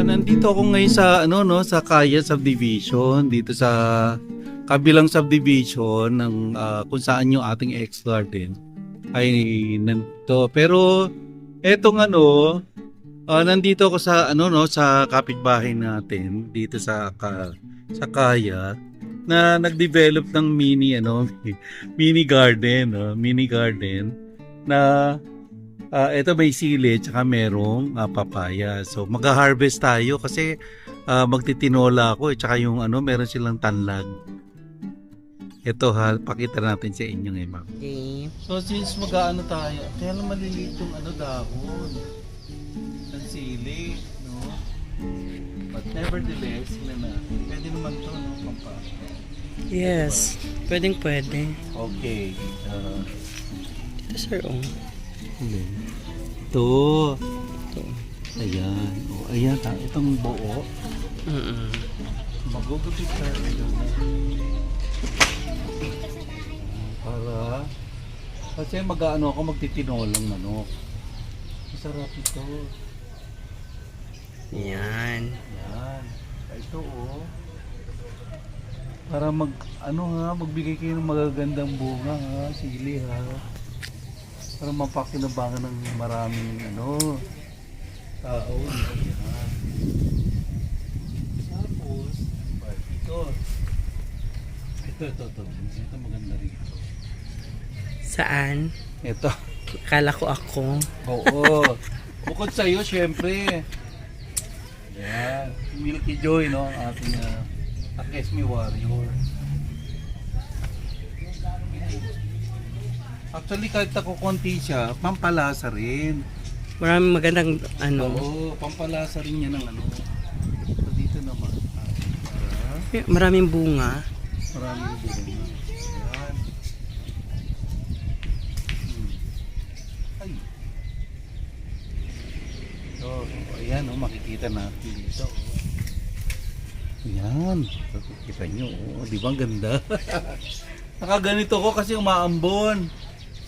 Nandito ako ngayon sa sa Kaya Subdivision, dito sa kabilang subdivision ng kung saan yung ating ex-garden ay nandito. Pero etong nandito ako sa sa kapitbahay natin dito sa Kaya na nag-develop ng mini garden na ito may sili tsaka merong papaya. So mag-harvest tayo kasi magtitinola ako tsaka yung meron silang tanlag. Ito pakita natin sa inyo ngayon, ma'am. Okay. So since tayo, kaya lang maliliit yung dahon ng sili, no? But nevertheless, pwede naman to, no? Yes. Pwedeng pwede. Okay. Ito sir, Ito. Ayan. Ayan. Itong buo. Magugupit tayo. Para kasi ako magtitinolang manok. Masarap ito. Yan. Yan. Ito para magbigay kayo ng magagandang bunga sili para mapakinabangan ng maraming tao. Yan. Tapos ito maganda rito. Saan? Ito. Akala ko ako. Oo. Bukod sa iyo, syempre. Yan. Milky Joy, no? Ang ating Akesme Warrior. Actually, kahit ako konti siya, pampalasa rin. Maraming magandang Oo, pampalasa rin yan ng So, dito naman. Maraming bunga. Maraming bunga. Yan. Ay. So, ayan, makikita natin dito. Yan. Kita nyo. Di ba ang ganda? Nakaganito ko kasi umaambon.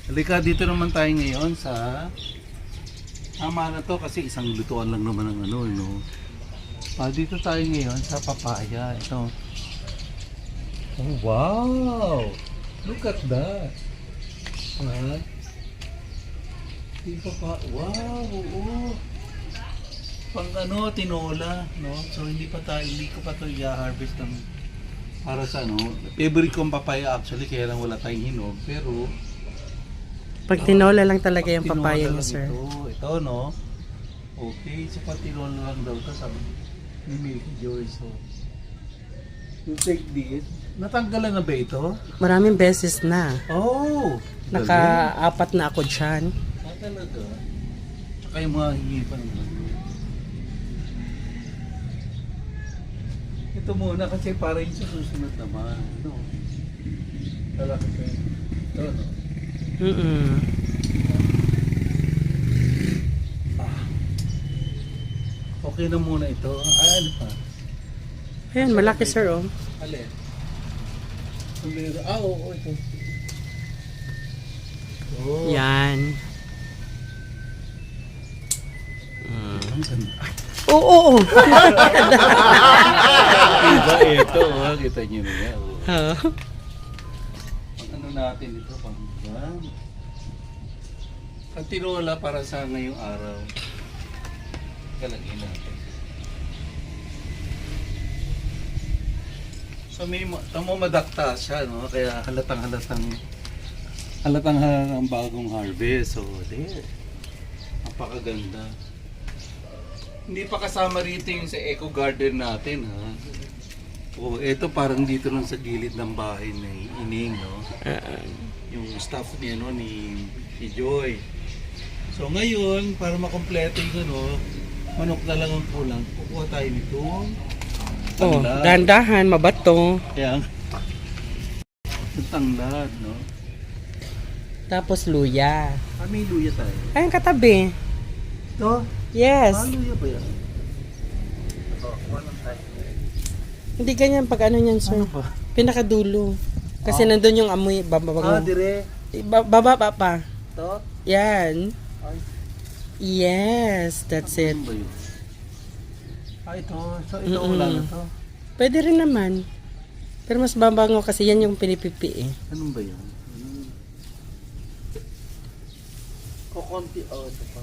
Halika, dito naman tayo ngayon sa tama na to kasi isang lutuan lang naman ng no? Dito tayo ngayon sa papaya. Ito. Oh, wow! Look at that! Wow! Oo! Pang tinola, no? So hindi ko pa to i-harvest ng para sa favorite kong papaya actually, kaya lang wala tayong hinog, pero Pag tinola lang talaga yung papaya niya, sir. Ito, no? Okay, so pag tinola lang daw ito, sabi ni Milky Joy. So, you take this. Natanggalan na ba ito? Maraming beses na. Oh! Naka-apat na ako dyan. Talaga? Tsaka yung mga hingi pa naman. Ito muna kasi para yung sa susunod naman. No? Talaki pa yun. Ito, no? Okay na muna ito. Ano pa? Ayan, malaki sir, Alin? Oo, ito. Oh. Yan. Ang ganda. Oo. Diba ito? Kita nyo na yan. Ang natin ito, ang tinola para sa ngayong araw. Kalagyan natin. So madakta siya, no? Kaya halatang ang bagong harvest. So, there. Napakaganda. Hindi pa kasama rito yung sa eco garden natin, ha? Oh, ito parang dito lang sa gilid ng bahay na Ining, no? Yung staff niya, no, ni Joy. So ngayon, para makompleto yung manok na lang ang kulang, kukuha tayo nito. Dahan-dahan, mabato. Kaya, tanglad, no? Tapos luya. May luya tayo. Ayun, katabi. Ito? Yes. Luya ba yan? Kuha lang tayo. Hindi ganyan pag niyan, sir. Ano ba? Pinakadulo. Kasi nandun yung amoy, bababa mo. dire. Baba pa. To? Yan. Ay, Yes, that's it. ano ba yun? Ito. So, ito wala na to. Pwede rin naman. Pero mas babango kasi yan yung pinipipi eh. Anong ba yun? Kukunti. Oh, ito pa.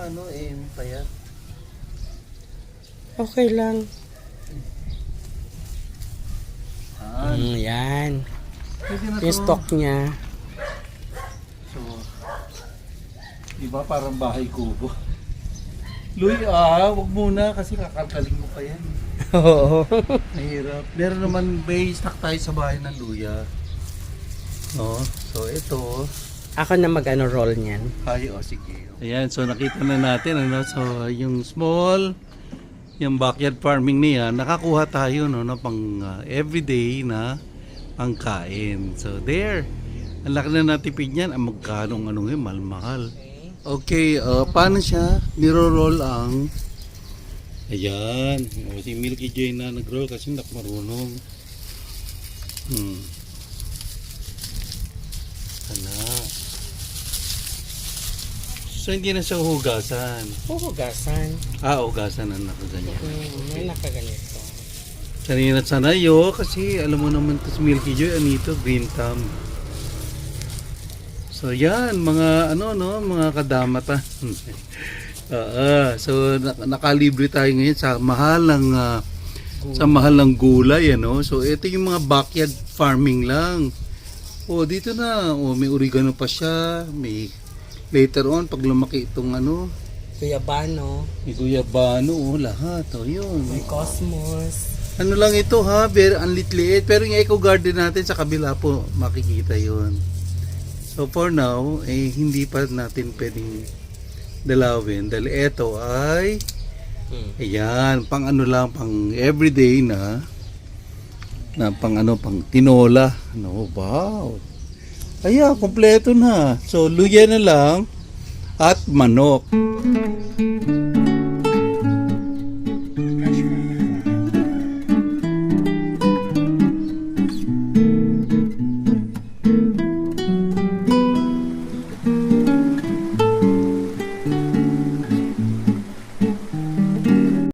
Ano payat? Okay lang. Yan. Pwede na Yung stock niya. So, diba parang bahay kubo? Luy, wag muna kasi kakalkaling mo pa yan. Oo. Mahirap. Meron naman, may stock tayo sa bahay ng luya. No? So, ito. Ako na roll niyan. Ay, sige. Ayan, so nakita na natin, ano, so yung small, yung backyard farming niya, nakakuha tayo, no, pang everyday na pangkain. So, there. Ang laki na natipid niyan, ang magkanong mahal. Okay, paano siya? Niro-roll ang ayan. Si Milky J na nag-roll kasi hindi ako marunong. Ano? So hindi na siya hugasan. Hugasan. Hugasan na nakaganyan. May nakaganito. Sanay na sanayo kasi alam mo naman to si Milky Joy, anito, green thumb. So yan, mga mga kadamatan. So nakalibre tayo ngayon sa mahal ng gulay, ano. So ito yung mga backyard farming lang. Dito na, may oregano pa siya, may later on pag lumaki itong Guyabano. may guyabano, lahat, yun. May cosmos. Ano lang ito ha, very anlit-liit, pero yung eco garden natin sa kabila po makikita yun. So for now, hindi pa natin pwedeng dalawin dahil ito ay ayan, pang pang everyday na pang pang tinola. Wow. Ayan, kompleto na. So luya na lang at manok.